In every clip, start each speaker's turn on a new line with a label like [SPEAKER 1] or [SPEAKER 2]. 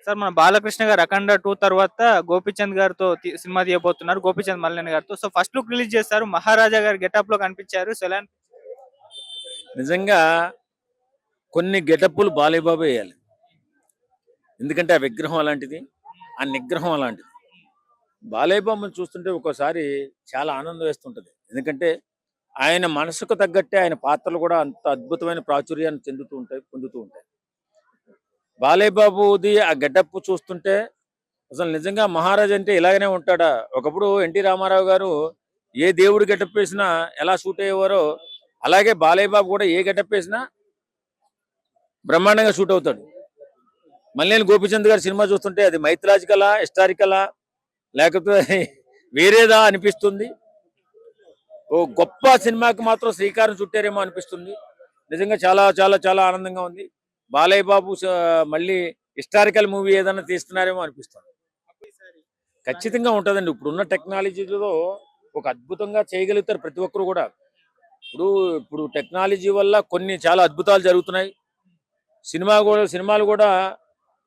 [SPEAKER 1] Sir మన బాలకృష్ణ గారు 'అఖండ 2' తర్వాత గోపీచంద్ గారితో సినిమా తీయబోతున్నారు. గోపీచంద్ మల్లెన్న గారితో. సో ఫస్ట్ లుక్ రిలీజ్ చేశారు. మహారాజా గారు గెటప్‌లో కనిపించారు. సో ఎలా
[SPEAKER 2] నిజంగా కొన్ని గెటప్పులు బాలయ్య బాబు వేయాలి. ఎందుకంటే ఆ విగ్రహం అలాంటిది, ఆ నిగ్రహం అలాంటిది. బాలయ్య బాబుని చూస్తుంటే ఒక్కోసారి చాలా ఆనందం వేస్తుంటది. ఎందుకంటే ఆయన మనసుకు తగ్గట్టే ఆయన పాత్రలు కూడా అంత అద్భుతమైన ప్రాచుర్యాన్ని పొందుతూ ఉంటాయి. బాలయ్య బాబుది ఆ గెటప్ చూస్తుంటే అసలు నిజంగా మహారాజ్ అంటే ఇలాగనే ఉంటాడా? ఒకప్పుడు ఎన్టీ రామారావు గారు ఏ దేవుడు గెటప్ వేసినా ఎలా షూట్ అయ్యేవారో అలాగే బాలయ్య బాబు కూడా ఏ గెటప్ వేసినా బ్రహ్మాండంగా షూట్ అవుతాడు. మల్లేని గోపీచంద్ గారి సినిమా చూస్తుంటే అది మైథలాజికలా, హిస్టారికలా లేకపోతే వేరేదా అనిపిస్తుంది. ఓ గొప్ప సినిమాకి మాత్రం శ్రీకారం చుట్టారేమో అనిపిస్తుంది. నిజంగా చాలా చాలా చాలా ఆనందంగా ఉంది. బాలయ్య బాబు మళ్ళీ హిస్టారికల్ మూవీ ఏదైనా తీస్తున్నారేమో అనిపిస్తుంది. ఖచ్చితంగా ఉంటుందండి. ఇప్పుడున్న టెక్నాలజీలో ఒక అద్భుతంగా చేయగలుగుతారు ప్రతి ఒక్కరు కూడా. ఇప్పుడు టెక్నాలజీ వల్ల కొన్ని చాలా అద్భుతాలు జరుగుతున్నాయి. సినిమాలు కూడా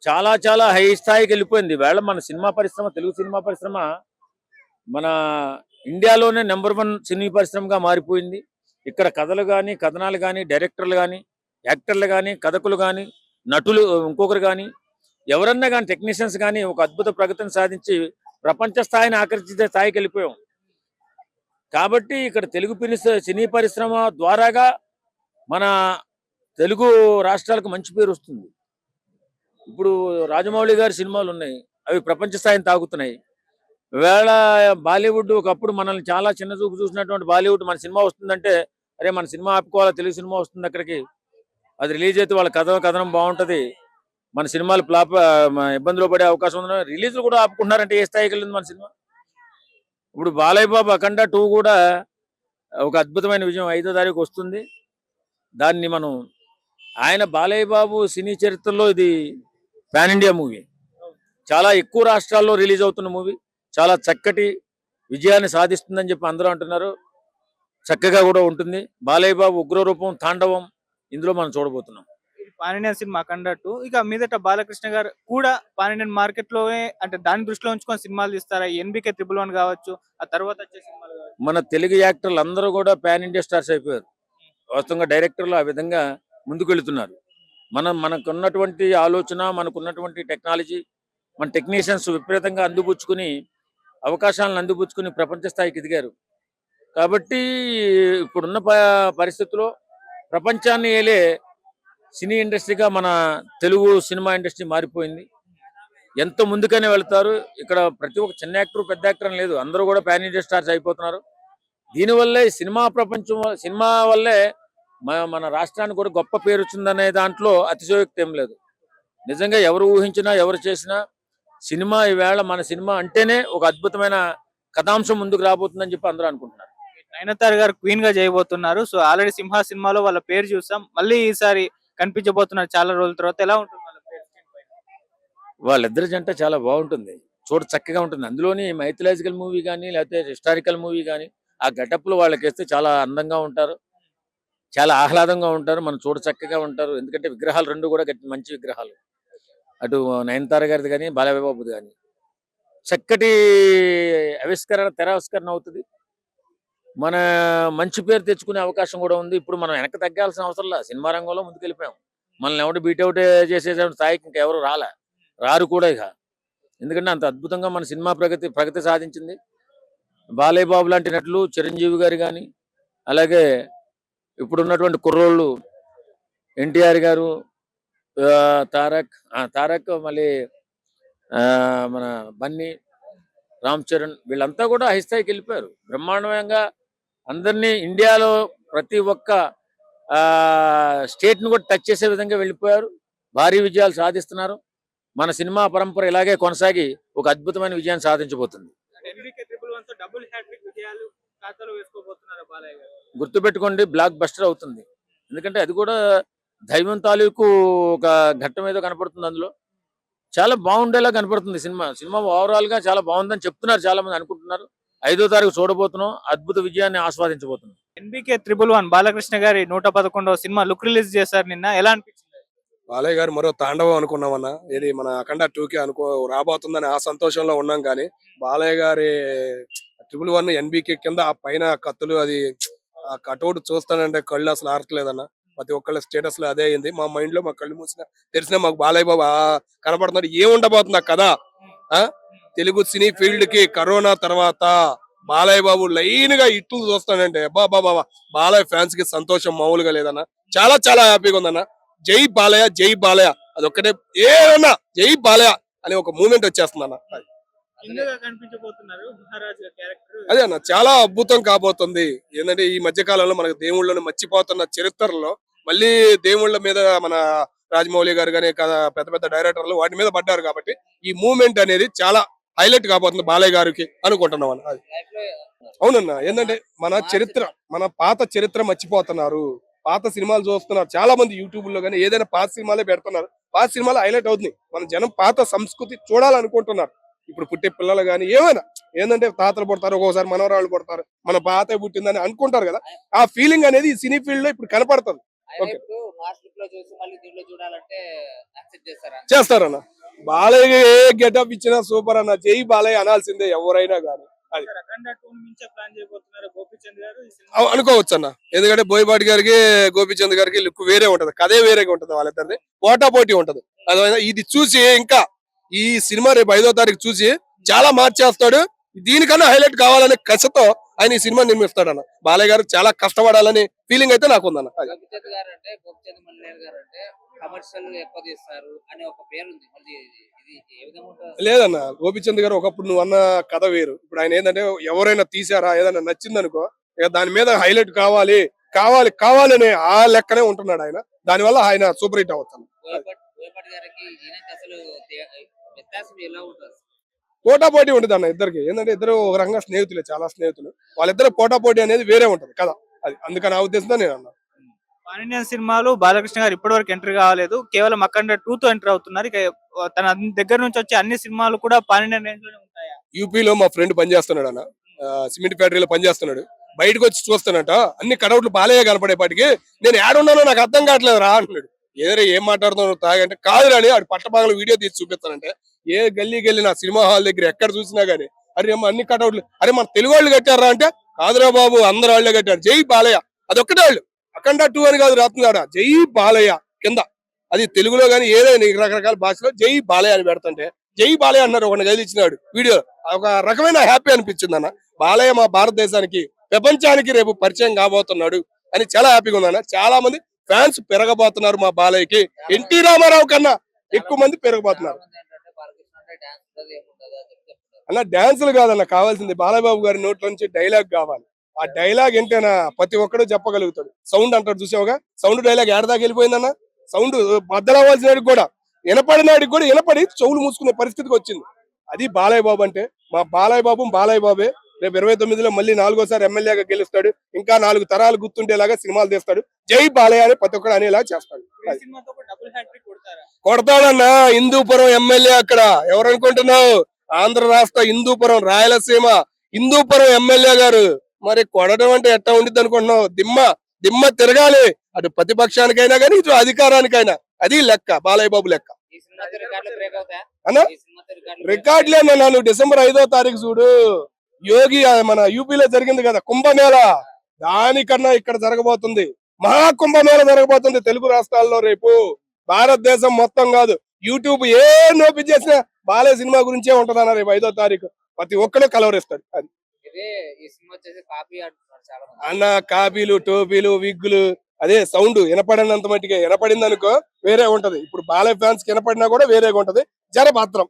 [SPEAKER 2] చాలా చాలా హై స్థాయికి వెళ్ళిపోయింది. వేళ మన సినిమా పరిశ్రమ, తెలుగు సినిమా పరిశ్రమ మన ఇండియాలోనే నెంబర్ 1 సినీ పరిశ్రమగా మారిపోయింది. ఇక్కడ కథలు కానీ, కథనాలు కానీ, డైరెక్టర్లు కానీ, యాక్టర్లు కానీ, కథకులు కానీ, నటులు ఇంకొకరు కానీ, ఎవరన్నా కానీ, టెక్నీషియన్స్ కానీ ఒక అద్భుత ప్రగతిని సాధించి ప్రపంచ స్థాయిని ఆకర్షించే స్థాయికి వెళ్ళిపోయాం. కాబట్టి ఇక్కడ తెలుగు సినీ పరిశ్రమ ద్వారాగా మన తెలుగు రాష్ట్రాలకు మంచి పేరు వస్తుంది. ఇప్పుడు రాజమౌళి గారి సినిమాలు ఉన్నాయి, అవి ప్రపంచ స్థాయిని తాగుతున్నాయి. వేళ బాలీవుడ్ ఒకప్పుడు మనల్ని చాలా చిన్న చూపు చూసినటువంటి బాలీవుడ్ మన సినిమా వస్తుందంటే అరే మన సినిమా ఆపుకోవాలా, తెలుగు సినిమా వస్తుంది అక్కడికి, అది రిలీజ్ అయితే వాళ్ళ కథనం బాగుంటుంది, మన సినిమాలు ఇబ్బందులు పడే అవకాశం ఉంది, రిలీజ్లు కూడా ఆపుకుంటున్నారంటే ఏ స్థాయికి వెళ్ళింది మన సినిమా. ఇప్పుడు బాలయ్య బాబు 'అఖండ 2' కూడా ఒక అద్భుతమైన విజయం 5వ తారీఖు వస్తుంది. దాన్ని మనం ఆయన బాలయ్య బాబు సినీ చరిత్రలో ఇది పాన్ ఇండియా మూవీ, చాలా ఎక్కువ రాష్ట్రాల్లో రిలీజ్ అవుతున్న మూవీ, చాలా చక్కటి విజయాన్ని సాధిస్తుందని చెప్పి అందరూ అంటున్నారు. చక్కగా కూడా ఉంటుంది. బాలయ్య బాబు ఉగ్రరూపం, తాండవం ఇందులో మనం చూడబోతున్నాం.
[SPEAKER 1] పాన్ ఇండియన్ సినిమా 'అఖండ 2' ఇక మీదట బాలకృష్ణ గారు కూడా పాన్ ఇండియన్ మార్కెట్ లోనే అంటే దాన్ని దృష్టిలో ఉంచుకొని సినిమాలు తీస్తారా? 'ఎన్బికే 111' కావచ్చు, ఆ తర్వాత వచ్చే సినిమాలు కావచ్చు.
[SPEAKER 2] మన తెలుగు యాక్టర్లు అందరూ కూడా పాన్ ఇండియా స్టార్స్ అయిపోయారు. వాస్తవంగా డైరెక్టర్లు ఆ విధంగా ముందుకు వెళుతున్నారు. మనకున్నటువంటి ఆలోచన, మనకున్నటువంటి టెక్నాలజీ, మన టెక్నీషియన్స్ విపరీతంగా అవకాశాలను అందిపుచ్చుకుని ప్రపంచ స్థాయికి ఎదిగారు. కాబట్టి ఇప్పుడున్న పరిస్థితుల్లో ప్రపంచాన్ని ఏలే సినీ ఇండస్ట్రీగా మన తెలుగు సినిమా ఇండస్ట్రీ మారిపోయింది. ఎంత ముందుకనే వెళ్తారు. ఇక్కడ ప్రతి ఒక్క చిన్న యాక్టర్, పెద్ద యాక్టర్ అని లేదు, అందరూ కూడా పాన్ ఇండియా స్టార్స్ అయిపోతున్నారు. దీనివల్లే సినిమా వల్లే మన రాష్ట్రానికి కూడా గొప్ప పేరు వచ్చిందనే దాంట్లో అతిశయోక్తి ఏం లేదు. నిజంగా ఎవరు ఊహించినా, ఎవరు చేసినా సినిమా ఈవేళ మన సినిమా అంటేనే ఒక అద్భుతమైన కథాంశం ముందుకు రాబోతుందని చెప్పి అందరూ అనుకుంటున్నారు.
[SPEAKER 1] నయనతార గారు క్వీన్ గా చేయబోతున్నారు. సో ఆల్రెడీ 'సింహ' సినిమాలో వాళ్ళ పేరు చూసాం. మళ్ళీ ఈసారి కనిపించబోతున్నారు చాలా రోజుల తర్వాత. ఎలా ఉంటుంది వాళ్ళ పేరు స్క్రీన్ పైన?
[SPEAKER 2] వాళ్ళిద్దరి జంట చాలా బాగుంటుంది, చక్కగా ఉంటుంది. అందులోని మైథలాజికల్ మూవీ కానీ లేకపోతే హిస్టారికల్ మూవీ కానీ ఆ గెటప్లు వాళ్ళకేస్తే చాలా అందంగా ఉంటారు, చాలా ఆహ్లాదంగా ఉంటారు, మనం చక్కగా ఉంటారు. ఎందుకంటే విగ్రహాలు రెండు కూడా మంచి విగ్రహాలు. అటు నయనతార గారిది కానీ బాలయ్య బాబుది కానీ చక్కటి తెరావిష్కరణ అవుతుంది. మన మంచి పేరు తెచ్చుకునే అవకాశం కూడా ఉంది. ఇప్పుడు మనం వెనక్కి తగ్గాల్సిన అవసరం లేదు, సినిమా రంగంలో ముందుకెళ్ళిపోయాం. మనల్ని ఎవరు బీట్అవుట్ చేసే స్థాయికి ఇంకెవరు రారు కూడా ఇక. ఎందుకంటే అంత అద్భుతంగా మన సినిమా ప్రగతి సాధించింది. బాలయ్య బాబు లాంటి నటులు, చిరంజీవి గారు కానీ, అలాగే ఇప్పుడున్నటువంటి కుర్రోళ్ళు ఎన్టీఆర్ గారు, తారక్, మళ్ళీ మన బన్నీ, రామ్ చరణ్, వీళ్ళంతా కూడా హై స్థాయికి వెళ్ళిపోయారు. బ్రహ్మాండంగా అందరినీ ఇండియాలో ప్రతి ఒక్క స్టేట్ను కూడా టచ్ చేసే విధంగా వెళ్ళిపోయారు. భారీ విజయాలు సాధిస్తున్నారు. మన సినిమా పరంపర ఇలాగే కొనసాగి ఒక అద్భుతమైన విజయాన్ని సాధించబోతుంది. గుర్తుపెట్టుకోండి, బ్లాక్ బస్టర్ అవుతుంది. ఎందుకంటే అది కూడా దైవం తాలూకు ఒక ఘట్టం ఏదో కనపడుతుంది. అందులో చాలా బాగుండేలా కనపడుతుంది. సినిమా ఓవరాల్ గా చాలా బాగుందని చెప్తున్నారు, చాలా మంది అనుకుంటున్నారు. 5వ తారీఖు చూడబోతున్నాం, అద్భుత విజయాన్ని ఆస్వాదించబోతున్నాం.
[SPEAKER 1] ఎన్బికే 111 బాలకృష్ణ గారి 111వ సినిమా లుక్ రిలీజ్ చేశారు నిన్న. ఎలా అనిపించింది?
[SPEAKER 3] బాలయ్య గారు మరో తాండవం అనుకున్నామన్నా. ఇది మన అఖండ 2కి రాబోతుందని ఆ సంతోషంలో ఉన్నాం కానీ బాలయ్య గారి 111 ఎన్బికే కింద ఆ పైన కత్తులు అది ఆ కటౌట్ చూస్తానంటే కళ్ళు అసలు ఆరట్లేదన్న. ప్రతి ఒక్కళ్ళ స్టేటస్ లో అదే అయింది. మా మైండ్ లో మా కళ్ళు మూసిన తెలిసిన మాకు బాలయ్య బాబు కనపడుతున్నాడు. ఏముండబోతుంది ఆ కథ? ఆ తెలుగు సినీ ఫీల్డ్ కి కరోనా తర్వాత బాలయ్య బాబు లైన్ గా ఇట్లు చూస్తానంటే బాబా బాబా బాలయ్య ఫ్యాన్స్ కి సంతోషం మామూలుగా లేదన్న. చాలా చాలా హ్యాపీగా ఉందన్న. జై బాలయ్య జై బాలయ్య అదొక్కటే ఏమన్నా జై బాలయ్య అనే ఒక మూమెంట్ వచ్చేస్తుంది అన్న.
[SPEAKER 1] కిందగా కనిపించబోతున్నారు మహారాజ్ క్యారెక్టర్.
[SPEAKER 3] అదే అన్న చాలా అద్భుతం కాబోతుంది. ఏంటంటే ఈ మధ్య కాలంలో మనకు దేవుళ్ళను మర్చిపోతున్న చరిత్రలో మళ్ళీ దేవుళ్ళ మీద మన రాజమౌళి గారు కానీ పెద్ద పెద్ద డైరెక్టర్లు వాటి మీద పడ్డారు కాబట్టి ఈ మూమెంట్ అనేది చాలా హైలైట్ కాబోతుంది బాలయ్య గారికి అనుకుంటున్నాం అన్న. అది అవునన్న. ఏంటంటే మన చరిత్ర మన పాత చరిత్ర మర్చిపోతున్నారు. పాత సినిమాలు చూస్తున్నారు చాలా మంది యూట్యూబ్ లో కానీ ఏదైనా పాత సినిమాలే పెడుతున్నారు. పాత సినిమాలు హైలైట్ అవుతుంది. మన జనం పాత సంస్కృతి చూడాలనుకుంటున్నారు. ఇప్పుడు పుట్టే పిల్లలు కానీ ఏమైనా ఏంటంటే తాతలు పుడతారు, ఒక్కోసారి మనవరాళ్ళు పుడతారు, మన పాత పుట్టిందని అనుకుంటారు కదా. ఆ ఫీలింగ్ అనేది ఈ సినీ ఫీల్డ్ లో ఇప్పుడు కనపడుతుంది. ఓకే చేస్తారన్న. బాలయ్య ఏ గెటప్ ఇచ్చినా సూపర్ అన్న. జై బాలయ్య అనాల్సిందే ఎవరైనా కానీ. అది
[SPEAKER 1] అఖండ 2 మించే ప్లాన్ చేయబోతున్నారు గోపీచంద్ గారు ఈ సినిమా.
[SPEAKER 3] అనుకోవచ్చు అన్న. ఎందుకంటే బోయపాటి గారికి గోపీచంద్ గారికి లుక్ వేరే ఉంటది, కథే వేరేగా ఉంటది. వాళ్ళిద్దరిది పోటా పోటీ ఉంటది. అదే ఇది చూసి ఇంకా ఈ సినిమా రేపు 5వ తారీఖు చూసి చాలా మార్చేస్తాడు. దీనికన్నా హైలైట్ కావాలనే కసితో ఆయన ఈ సినిమా నిర్మిస్తాడన్న. బాలయ్య గారు చాలా కష్టపడాలని ఫీలింగ్ అయితే నాకు ఉందన్న. లేదన్న, గోపిచంద్ గారు ఒకప్పుడు నువ్వు అన్న కథ వేరు. ఇప్పుడు ఆయన ఏంటంటే ఎవరైనా తీసారా ఏదైనా నచ్చిందనుకో ఇక దాని మీద హైలైట్ కావాలి కావాలి కావాలనే ఆ లెక్కనే ఉంటున్నాడు ఆయన. దానివల్ల ఆయన సూపర్ హిట్ అవుతాను. పోటా పోటీ ఉంటుంది అన్న ఇద్దరికి. ఏంటంటే ఇద్దరు ఒక రకంగా స్నేహితులే, చాలా స్నేహితులు. వాళ్ళిద్దరు పోటా పోటీ అనేది వేరే ఉంటది కదా. అది అందుకని ఆ ఉద్దేశంతో నేను అన్నా.
[SPEAKER 1] పాన్ ఇండియన్ సినిమాలు బాలకృష్ణ గారు ఇప్పటి వరకు ఎంట్రీ కావాలేదు. కేవలం అఖండ 2 తో ఎంటర్ అవుతున్నారు. ఇక తన దగ్గర నుంచి వచ్చే అన్ని సినిమాలు కూడా పాన్ ఇండియన్ రేంజ్ లోనే ఉంటాయా?
[SPEAKER 3] యూపీలో మా ఫ్రెండ్ పనిచేస్తున్నాడు అన్న. సిమెంట్ ఫ్యాక్టరీలో పనిచేస్తున్నాడు. బయటకు వచ్చి చూస్తానట అన్ని కడౌట్లు బాలయ్య కనపడేపాటికి నేను ఏడున్నానో నాకు అర్థం కావట్లేదు రా అంటున్నాడు. ఏదో ఏం మాట్లాడుతున్నావు తాగంటే కాదు రాని ఆడు పట్టపాగల వీడియో తీసి చూపిస్తానంటే ఏ గల్లీకి వెళ్ళిన సినిమా హాల్ దగ్గర ఎక్కడ చూసినా గానీ అరే అమ్మ అన్ని కటౌట్లు అరే మన తెలుగు వాళ్ళు కట్టారా అంటే కాదురా బాబు అందరు వాళ్ళే కట్టారు. జై బాలయ్య అదొక్కటే వాళ్ళు. అఖండ 2 అని కాదు రాస్తున్నాడా జై బాలయ్య కింద. అది తెలుగులో గానీ ఏదైనా రకరకాల భాషలో జై బాలయ్య అని పెడుతుంటే జై బాలయ్య అన్నారు. ఒకటి గదిలిచ్చినాడు వీడియో. ఒక రకమైన హ్యాపీ అనిపించింది అన్న. బాలయ్య మా భారతదేశానికి ప్రపంచానికి రేపు పరిచయం కాబోతున్నాడు అని చాలా హ్యాపీగా ఉందన్న. చాలా మంది ఫ్యాన్స్ పెరగబోతున్నారు మా బాలయ్యకి. ఎన్టీ రామారావు కన్నా ఎక్కువ మంది పెరగబోతున్నారు అన్న. డాన్సులు కాదన్న కావాల్సింది బాలయ్య బాబు గారి నోట్ల నుంచి డైలాగ్ కావాలి. ఆ డైలాగ్ ఏంటైనా ప్రతి ఒక్కడు చెప్పగలుగుతాడు. సౌండ్ అంటారు చూసావుగా, సౌండ్ డైలాగ్ ఏడదాకా వెళ్ళిపోయిందన్న. సౌండ్ బద్దలవ్వాల్సినడికి కూడా వినపడినాడికి కూడా వినపడి చెవులు మూసుకునే పరిస్థితికి వచ్చింది. అది బాలయ్య బాబు అంటే. మా బాలయ్య బాబే రేపు 29లో మళ్ళీ 4వ సారి ఎమ్మెల్యేగా గెలుస్తాడు. ఇంకా 4 తరాలు గుర్తుండేలాగా సినిమాలు తీస్తాడు. జై బాలయ్య అని ప్రతి ఒక్కరు అనేలా చేస్తాడు. కొడతాడన్నా. హిందూపురం ఎమ్మెల్యే అక్కడ ఎవరు అనుకుంటున్నావు? ఆంధ్ర రాష్ట్ర హిందూపురం రాయలసీమ హిందూపురం ఎమ్మెల్యే గారు. మరి కొడటం అంటే ఎట్టా ఉండిద్ది అనుకుంటున్నావు? దిమ్మ తిరగాలి. అటు ప్రతిపక్షానికైనా కానీ ఇటు అధికారానికైనా. అది లెక్క బాలయ్య బాబు లెక్క అన్న. రికార్డులేనా నువ్వు డిసెంబర్ 5వ తారీఖు చూడు. యోగి మన యూపీలో జరిగింది కదా కుంభమేళ, దానికన్నా ఇక్కడ జరగబోతుంది మహాకుంభమేళ జరగబోతుంది తెలుగు రాష్ట్రాల్లో రేపు. భారతదేశం మొత్తం కాదు యూట్యూబ్ ఏ నోపి చేసినా బాలయ్య సినిమా గురించే ఉంటదన్న. రేపు 5వ తారీఖు ప్రతి ఒక్కరు కలవరిస్తాడు. అది అన్న కాపీలు టోపీలు విగ్గులు అదే సౌండ్ వినపడినంత మట్టిగా వినపడింది అనుకో వేరే ఉంటది. ఇప్పుడు బాలయ్య ఫ్యాన్స్ వినపడినా కూడా వేరేగా ఉంటది. జరభద్రం